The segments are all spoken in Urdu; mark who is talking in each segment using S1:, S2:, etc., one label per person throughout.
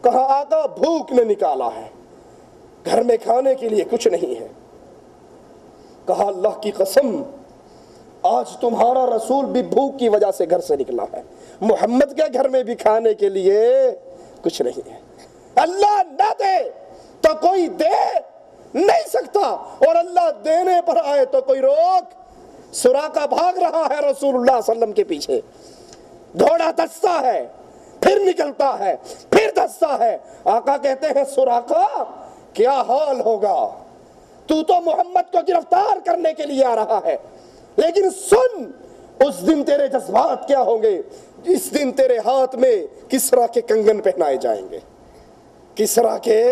S1: کہا آقا بھوک نے نکالا ہے، گھر میں کھانے کے لیے کچھ نہیں ہے۔ کہا اللہ کی قسم آج تمہارا رسول بھی بھوک کی وجہ سے گھر سے نکلا ہے، محمد کے گھر میں بھی کھانے کے لیے کچھ نہیں ہے۔ اللہ نہ دے تو کوئی دے نہیں سکتا، اور اللہ دینے پر آئے تو کوئی روک۔ سراقہ بھاگ رہا ہے رسول اللہ صلی اللہ علیہ وسلم کے پیچھے، گھوڑا دھستا ہے، پھر نکلتا ہے، پھر دھستا ہے۔ آقا کہتے ہیں سراقہ کیا حال ہوگا، تو محمد کو گرفتار کرنے کے لیے آ رہا ہے، لیکن سن اس دن تیرے جذبات کیا ہوں گے۔ اس دن تیرے ہاتھ میں کسرا کے کنگن پہنائے جائیں گے، کسرا کے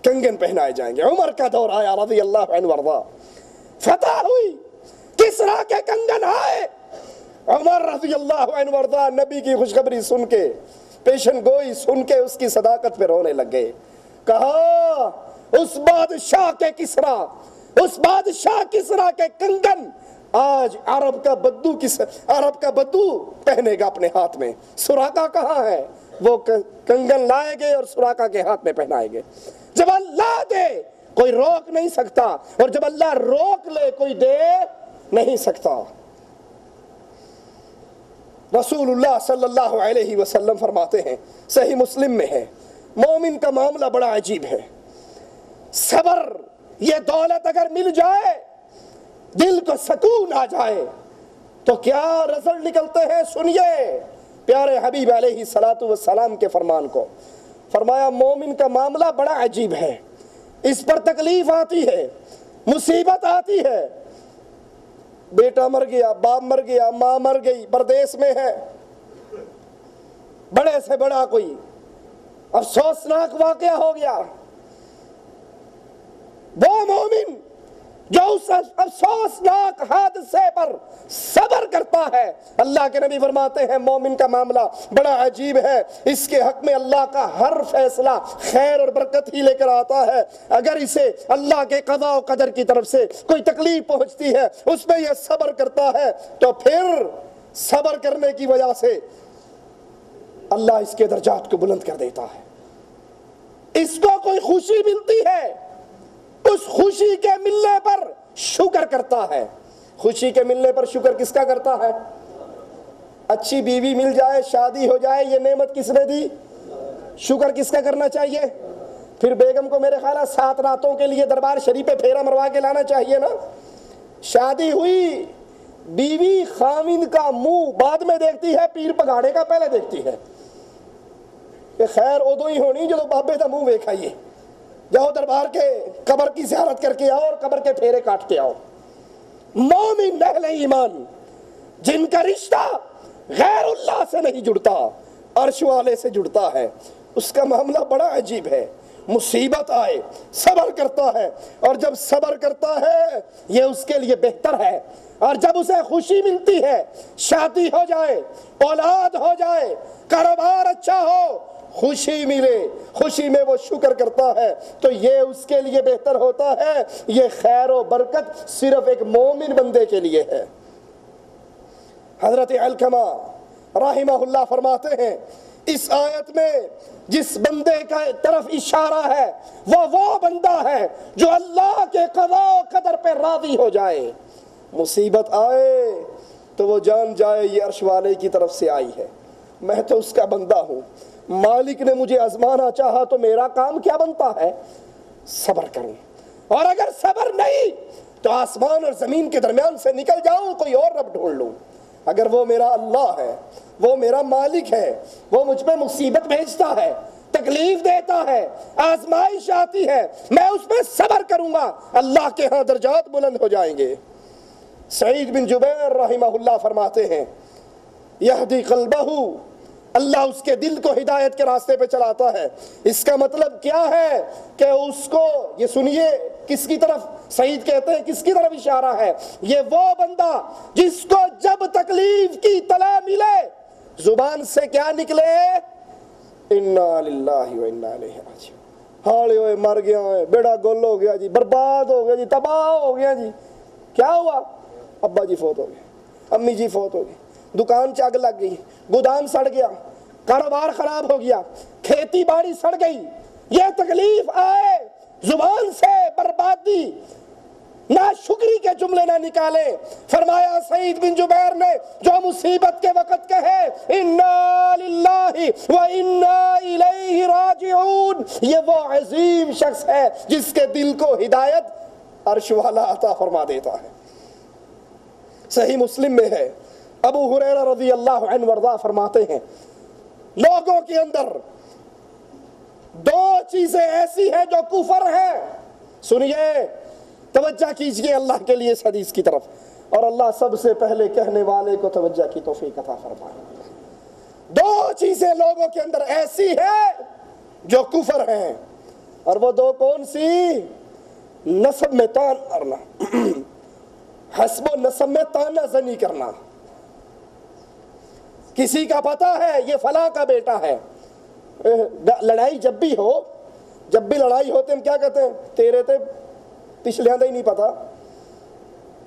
S1: کنگن پہنائے جائیں گے۔ عمر کا دور آیا رضی اللہ عنہ وارضا، فتح ہوئی، کسرا کے کنگن آئے۔ عمر رضی اللہ عنہ وارضا نبی کی خوشخبری سن کے، پیشن گوئی سن کے اس کی صداقت پہ رونے لگ گئے۔ کہا اس بادشاہ کے کسرا، اس بادشاہ کسرا کے کنگن آج عرب کا بدو پہنے گا اپنے ہاتھ میں۔ سراقہ کہاں ہے؟ وہ کنگن لائے گے اور سراقہ کے ہاتھ میں پہنائے گے۔ جب اللہ دے کوئی روک نہیں سکتا، اور جب اللہ روک لے کوئی دے نہیں سکتا۔ رسول اللہ صلی اللہ علیہ وسلم فرماتے ہیں، صحیح مسلم میں ہے، مومن کا معاملہ بڑا عجیب ہے۔ صبر، یہ دولت اگر مل جائے، دل کو سکون آ جائے تو کیا رزلٹ نکلتے ہیں سنیے پیارے حبیب علیہ الصلوۃ والسلام کے فرمان کو۔ فرمایا مومن کا معاملہ بڑا عجیب ہے، اس پر تکلیف آتی ہے، مصیبت آتی ہے، بیٹا مر گیا، باپ مر گیا، ماں مر گئی، پردیس میں ہے، بڑے سے بڑا کوئی افسوسناک واقعہ ہو گیا۔ وہ مومن جو اس افسوسناک حادثے پر صبر کرتا ہے، اللہ کے نبی فرماتے ہیں مومن کا معاملہ بڑا عجیب ہے، اس کے حق میں اللہ کا ہر فیصلہ خیر اور برکت ہی لے کر آتا ہے۔ اگر اسے اللہ کے قضاء و قدر کی طرف سے کوئی تکلیف پہنچتی ہے، اس میں یہ صبر کرتا ہے، تو پھر صبر کرنے کی وجہ سے اللہ اس کے درجات کو بلند کر دیتا ہے۔ اس کو کوئی خوشی ملتی ہے، اس خوشی کے ملنے پر شکر کرتا ہے۔ خوشی کے ملنے پر شکر کس کا کرتا ہے؟ اچھی بیوی مل جائے، شادی ہو جائے، یہ نعمت کس نے دی؟ شکر کس کا کرنا چاہیے؟ پھر بیگم کو میرے خیال ہے 7 راتوں کے لیے دربار شریف پہ پھیرا مروا کے لانا چاہیے نا۔ شادی ہوئی، بیوی خاوند کا منہ بعد میں دیکھتی ہے، پیر پگاڑے کا پہلے دیکھتی ہے کہ خیر ادو ہی ہونی جدو بابے دا منہ ویکھائیے، جاؤ دربار کے قبر کی زیارت کر کے آؤ اور قبر کے پھیرے کاٹ کے آؤ۔ مومن اہل ایمان جن کا رشتہ غیر اللہ سے نہیں جڑتا، عرش والے سے جڑتا ہے، اس کا معاملہ بڑا عجیب ہے۔ مصیبت آئے صبر کرتا ہے، اور جب صبر کرتا ہے یہ اس کے لیے بہتر ہے، اور جب اسے خوشی ملتی ہے، شادی ہو جائے، اولاد ہو جائے، کاروبار اچھا ہو، خوشی ملے، خوشی میں وہ شکر کرتا ہے، تو یہ اس کے لیے بہتر ہوتا ہے۔ یہ خیر و برکت صرف ایک مومن بندے کے لیے ہے۔ حضرت علقمہ رحمہ اللہ فرماتے ہیں اس آیت میں جس بندے کا طرف اشارہ ہے وہ بندہ ہے جو اللہ کے قضاء و قدر پہ راضی ہو جائے۔ مصیبت آئے تو وہ جان جائے یہ عرش والے کی طرف سے آئی ہے، میں تو اس کا بندہ ہوں، مالک نے مجھے آزمانا چاہا تو میرا کام کیا بنتا ہے؟ صبر کروں، اور اگر صبر نہیں تو آسمان اور زمین کے درمیان سے نکل جاؤں، کوئی اور رب ڈھونڈ لوں۔ اگر وہ میرا اللہ ہے، وہ میرا مالک ہے، وہ مجھ پہ مصیبت بھیجتا ہے، تکلیف دیتا ہے، آزمائش آتی ہے، میں اس پہ صبر کروں گا، اللہ کے ہاں درجات بلند ہو جائیں گے۔ سعید بن جبیر رحمہ اللہ فرماتے ہیں یہدی قلبہ، اللہ اس کے دل کو ہدایت کے راستے پہ چلاتا ہے۔ اس کا مطلب کیا ہے کہ اس کو، یہ سنیے کس کی طرف سعید کہتے ہیں، کس کی طرف اشارہ ہے؟ یہ وہ بندہ جس کو جب تکلیف کی اطلاع ملے زبان سے کیا نکلے؟ انا للہ و انا الیہ راجعون۔ ہاڑے ہوئے مر گیا ہے، بیڑا گل ہو گیا جی، برباد ہو گیا جی، تباہ ہو گیا جی۔ کیا ہوا؟ ابا جی فوت ہو گئے، امی جی فوت ہو گئی، دکان چ آگ لگ گئی، گودام سڑ گیا، کاروبار خراب ہو گیا، کھیتی باڑی سڑ گئی، یہ تکلیف آئے، زبان سے بربادی، ناشکری کے جملے نہ نکالے۔ فرمایا سعید بن جبیر نے جو مصیبت کے وقت کہے انا للہ و انا الیہ راجعون، یہ وہ عظیم شخص ہے جس کے دل کو ہدایت عرش والا عطا فرما دیتا ہے۔ صحیح مسلم میں ہے، ابو ہریرہ رضی اللہ عنہ وارضاہ فرماتے ہیں لوگوں کے اندر دو چیزیں ایسی ہیں جو کفر ہیں۔ سنیے، توجہ کیجئے اللہ کے لیے اس حدیث کی طرف، اور اللہ سب سے پہلے کہنے والے کو توجہ کی توفیق عطا فرمائے۔ دو چیزیں لوگوں کے اندر ایسی ہیں جو کفر ہیں، اور وہ دو کون سی؟ نسب میں تان کرنا، حسب و نسب میں تانا زنی کرنا۔ کسی کا پتا ہے یہ فلاں کا بیٹا ہے، لڑائی جب بھی ہو، جب بھی لڑائی ہوتے ہم کیا کہتے ہیں؟ تیرے تے پچھلے ہی نہیں پتا،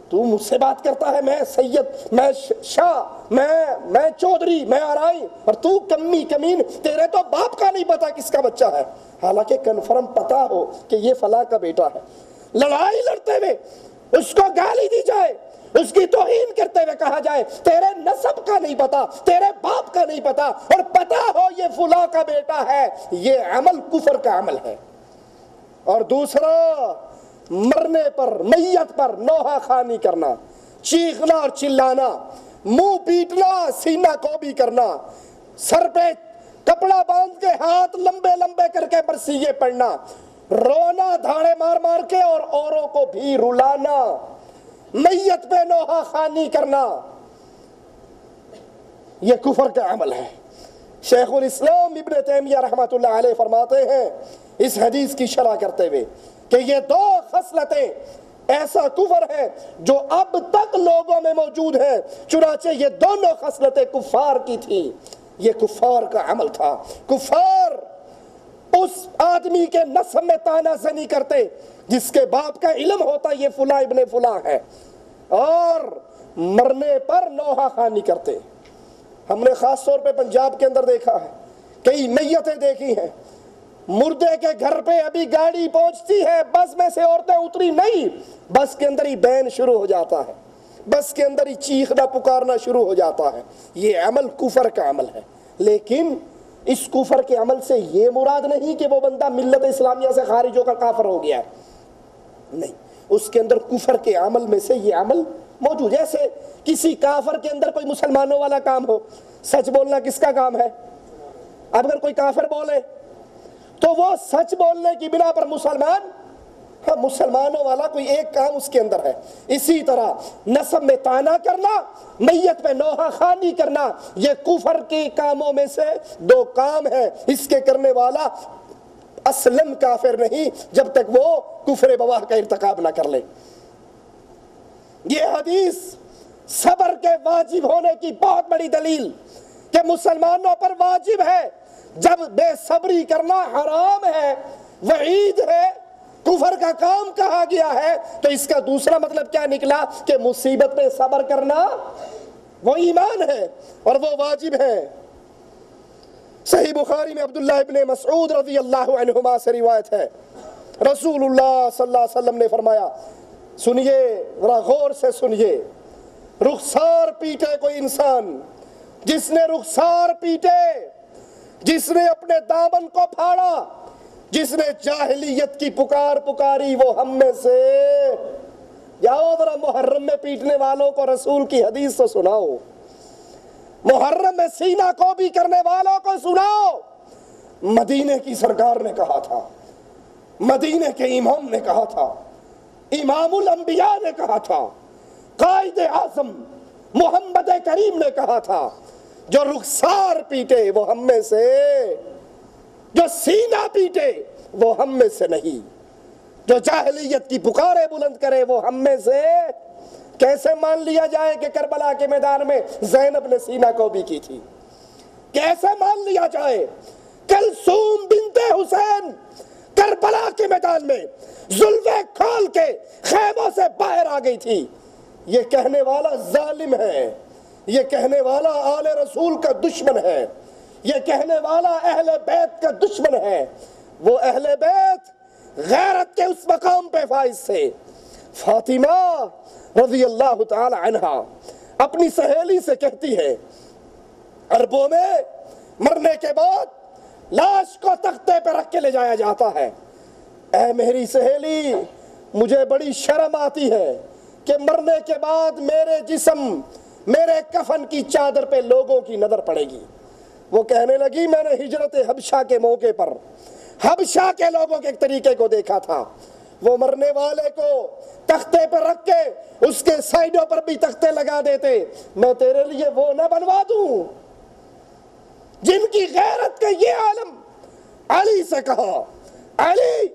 S1: تو مجھ سے بات کرتا ہے، میں سید، میں شاہ، میں چودھری، میں آرائی، اور تو کمی کمین، تیرے تو باپ کا نہیں پتا کس کا بچہ ہے، حالانکہ کنفرم پتا ہو کہ یہ فلاں کا بیٹا ہے۔ لڑائی لڑتے ہوئے اس کو گالی دی جائے، اس کی توہین کرتے ہوئے کہا جائے تیرے نسب کا نہیں پتا، تیرے باپ کا نہیں پتا، اور پتا ہو یہ فلاں کا بیٹا ہے، یہ عمل کفر کا عمل ہے۔ اور دوسرا، مرنے پر، میت پر نوحہ خوانی کرنا، چیخنا اور چلانا، منہ پیٹنا، سینہ کوبی کرنا، سر پہ کپڑا باندھ کے ہاتھ لمبے لمبے کر کے برسیے پڑھنا، رونا دھاڑے مار مار کے اور اوروں کو بھی رلانا، میت پہ نوحہ خوانی کرنا، یہ کفر کا عمل ہے۔ شیخ الاسلام ابن تیمیہ رحمۃ اللہ علیہ فرماتے ہیں اس حدیث کی شرح کرتے ہوئے کہ یہ دو خصلتیں ایسا کفر ہے جو اب تک لوگوں میں موجود ہے، چنانچہ یہ دونوں خصلتیں کفار کی تھیں، یہ کفار کا عمل تھا۔ کفار اس آدمی کے نسب میں تانا زنی کرتے جس کے باپ کا علم ہوتا یہ فلاں ابن فلاں ہے، اور مرنے پر نوحہ خوانی کرتے۔ ہم نے خاص طور پہ پنجاب کے اندر دیکھا ہے، کئی میتیں دیکھی ہیں، مردے کے گھر پہ ابھی گاڑی پہنچتی ہے، بس میں سے عورتیں اتری نہیں، بس کے اندر ہی بین شروع ہو جاتا ہے، بس کے اندر ہی چیخنا پکارنا شروع ہو جاتا ہے۔ یہ عمل کفر کا عمل ہے، لیکن اس کفر کے عمل سے یہ مراد نہیں کہ وہ بندہ ملت اسلامیہ سے خارج ہو کر کافر ہو گیا ہے، نہیں، اس کے اندر کفر کے عمل میں سے یہ عمل موجود۔ جیسے کسی کافر کے اندر کوئی مسلمانوں والا کام ہو، سچ بولنا کس کا کام ہے؟ اب اگر کوئی کافر بولے تو وہ سچ بولنے کی بنا پر مسلمانوں والا کوئی ایک کام اس کے اندر ہے۔ اسی طرح نسب میں طعنہ کرنا، میت پہ نوحہ خوانی کرنا، یہ کفر کے کاموں میں سے دو کام ہیں۔ اس کے کرنے والا اصلاً کافر نہیں جب تک وہ کفر بواہ کا ارتکاب نہ کر لے۔ یہ حدیث صبر کے واجب ہونے کی بہت بڑی دلیل کہ مسلمانوں پر واجب ہے، جب بے صبری کرنا حرام ہے، وعید ہے، کفر کا کام کہا گیا ہے، تو اس کا دوسرا مطلب کیا نکلا کہ مصیبت پہ صبر کرنا وہ ایمان ہے اور وہ واجب ہے۔ صحیح بخاری میں عبداللہ ابن مسعود رضی اللہ عنہما سے روایت ہے، رسول اللہ صلی اللہ علیہ وسلم نے فرمایا، سنیے ذرا غور سے سنیے، رخسار پیٹے کوئی انسان، جس نے رخسار پیٹے، جس نے اپنے دامن کو پھاڑا، جس نے جاہلیت کی پکار پکاری، وہ ہم میں سے، جاؤ ذرا محرم میں پیٹنے والوں کو رسول کی حدیث تو سناؤ، محرم میں سینہ کو بھی کرنے والوں کو سناؤ۔ مدینے کی سرکار نے کہا تھا، مدینے کے امام نے کہا تھا، امام الانبیاء نے کہا تھا، قائد اعظم محمد کریم نے کہا تھا، جو رخسار پیٹے وہ ہم میں سے، جو سینہ پیٹے وہ ہم میں سے نہیں، جو جاہلیت کی پکارے بلند کرے وہ ہم میں سے۔ کیسے مان لیا جائے کہ کربلا کے میدان میں زینب نے سینہ کو بھی کی تھی؟ کیسے مان لیا جائے کلثوم بنت حسین کربلا کے میدان میں زلفیں کھول کے خیموں سے باہر آ گئی تھی؟ یہ کہنے والا ظالم ہے، یہ کہنے والا آل رسول کا دشمن ہے، یہ کہنے والا اہل بیت کا دشمن ہے، وہ اہل بیت غیرت کے اس مقام پہ فائز سے۔ فاطمہ رضی اللہ تعالی عنہا اپنی سہیلی سے کہتی ہے، عربوں میں مرنے کے بعد لاش کو تختے پہ رکھ کے لے جایا جاتا ہے، اے میری سہیلی مجھے بڑی شرم آتی ہے کہ مرنے کے بعد میرے جسم، میرے کفن کی چادر پہ لوگوں کی نظر پڑے گی۔ وہ کہنے لگی میں نے ہجرت حبشہ کے موقع پر حبشہ کے لوگوں کے ایک طریقے کو دیکھا تھا، وہ مرنے والے کو تختے پر رکھ کے اس کے سائیڈوں پر بھی تختے لگا دیتے، میں تیرے لیے وہ نہ بنوا دوں؟ جن کی غیرت کا یہ عالم علی سے کہا، علی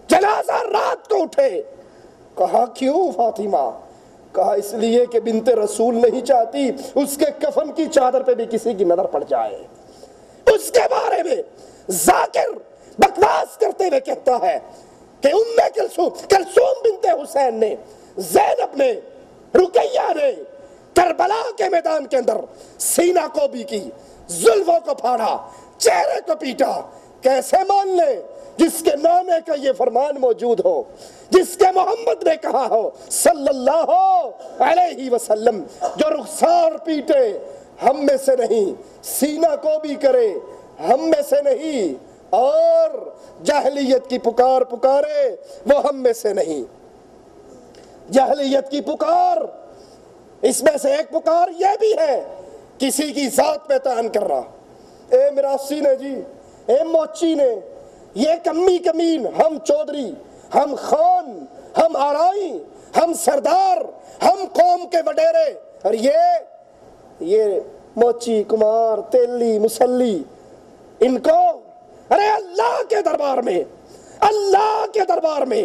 S1: جنازہ رات کو اٹھے۔ کہا کیوں فاطمہ؟ کہا اس لیے کہ بنت رسول نہیں چاہتی اس کے کفن کی چادر پہ بھی کسی کی نظر پڑ جائے۔ اس کے بارے میں ذاکر بکواس کرتے ہوئے کہتا ہے کہ ام کلثوم بنت حسین نے، زینب نے، رقیہ نے کربلا کے میدان کے اندر سینہ کو بھی کی، زلفوں کو پھاڑا، چہرے کو پیٹا۔ کیسے مان لے جس کے نامے کا یہ فرمان موجود ہو، جس کے محمد نے کہا ہو صلی اللہ علیہ وسلم، جو رخسار پیٹے ہم میں سے نہیں، سینہ کو بھی کرے ہم میں سے نہیں، اور جاہلیت کی پکار پکارے وہ ہم میں سے نہیں۔ جاہلیت کی پکار، اس میں سے ایک پکار یہ بھی ہے کسی کی ذات پہ تعین کر رہا، اے مراسی نے جی، اے موچی نے، یہ کمی کمین، ہم چودھری، ہم خان، ہم آرائی، ہم سردار، ہم قوم کے وڈیرے، اور یہ موچی، کمار، تیلی، مسلی، ان کو ارے اللہ کے دربار میں